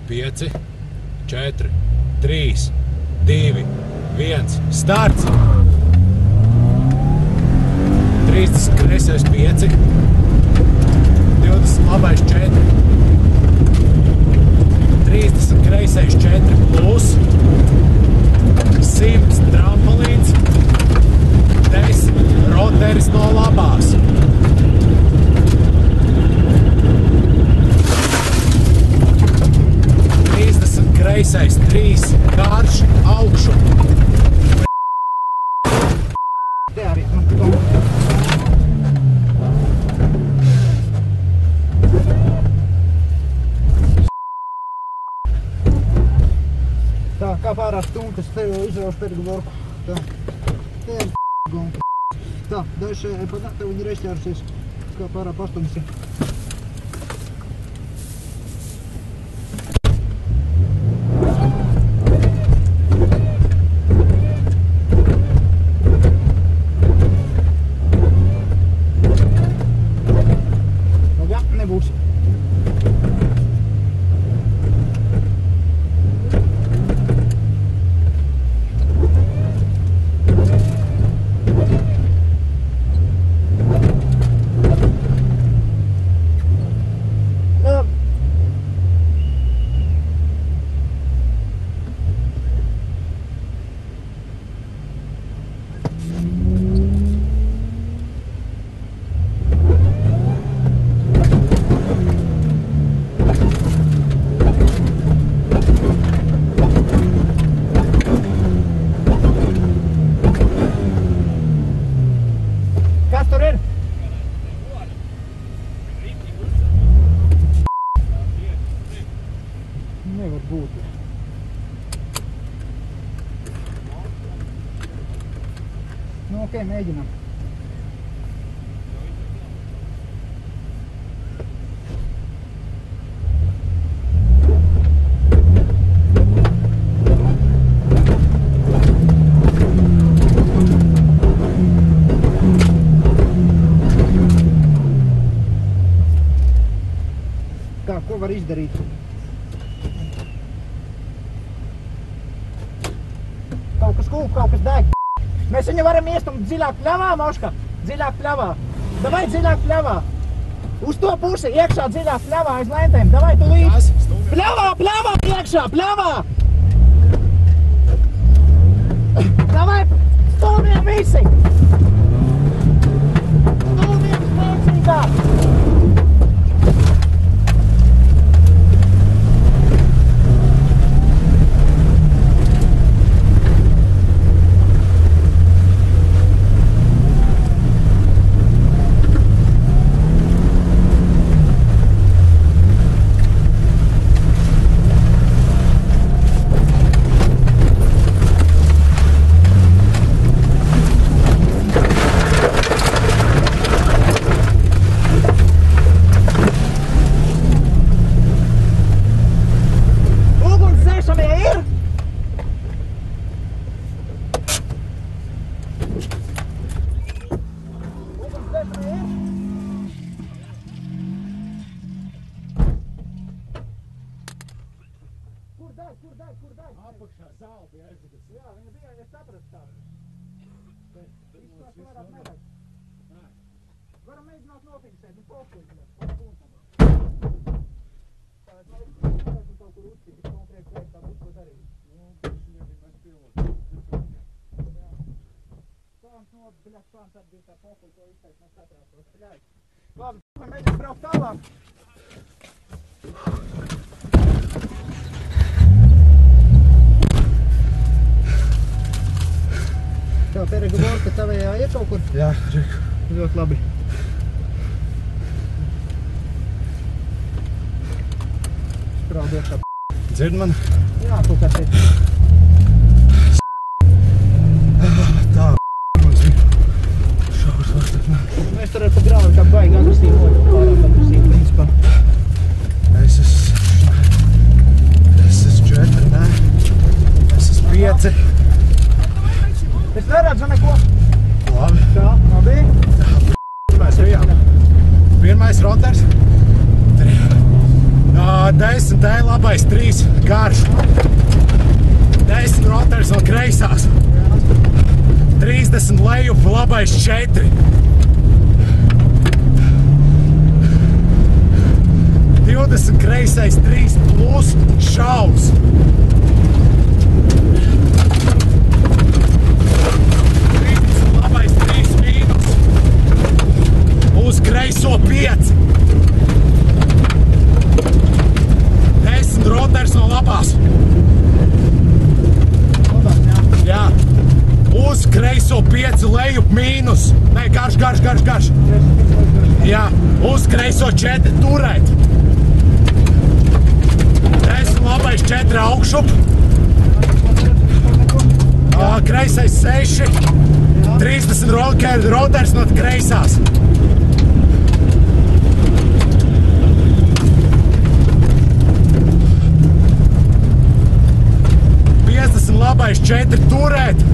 5, 4, 3, 2, 1, starts! 30 kreisais 5, 20 labais 4, 30 kreisais 4 plus, 100 trampolins, 10 roteris no labās. Kreisais 3, karš, augšu. Te arī. Tā, kā pārāk stunkas tev izrauš pergavorku. Tā, te ir gonka. Tā, daži pat tev viņi ir izķērusies, kā pārāk pastumsi. Nevar būt. Nu, ok, mēģinām. Kā, ko var izdarīt? Kaut kas kūp, kaut kas deg. Mēs viņu varam iestumt dziļāk pļavā, Moška? Dziļāk pļavā. Davai dziļāk pļavā. Uz to pusi, iekšā dziļāk pļavā aiz lentēm. Davai tu līdz. Pļavā, pļavā, iekšā, pļavā. Davai, stūmiem visi. Stūmiem spēcīgāk. Kur deg? Apakšā zāle bija aizdegas. Jā, viņa bija, es sapratu tā. Izskatās, ka varētu nedegt. Varam mēģināt nofiksēt, nu pokuļi. Tāpēc mēs kaut kur uzcīt, konkrēti veikt, tā būs ko darīt. Nu, viņam bija mēs piloti. Plāns no, bļaļ, plāns arī bija tā pokuļi, ko izteikt, mēs saprātos. Bļaļ. Labi, mēģināt braukt tālāk. Tā, pergavorka tavējā ir kaut kur? Jā, reku. Ļoti labi. Spraudu iekšā. Dzird mani? Jā, kaut kā te. Tā, mums bija šaurs vārds tak nē. Mēs tur ar pa grāvi kā baigi agresīvi moļu, pārāk agresīvi, principā. Es esmu 4, nē. Es esmu 5. Es neredzu neko. Labi. Tā, labi. Mēs bijām kreisais rotors. 10 te labais, 3 garš. 10 rotors no kreisās. 30 lejup, labais 4. 20 kreisais 3 plus šaus. 30 labais 3 mīnus. Uz kreiso 5. 10 rotors no labās. Jā. Uz kreiso 5 lejup mīnus. Nē, garš. Jā. Uz kreiso 4 turēt. 10 labais 4 augšup. Kreisais 6. 30 rotors no kreisās. 50 labais 4 turēt.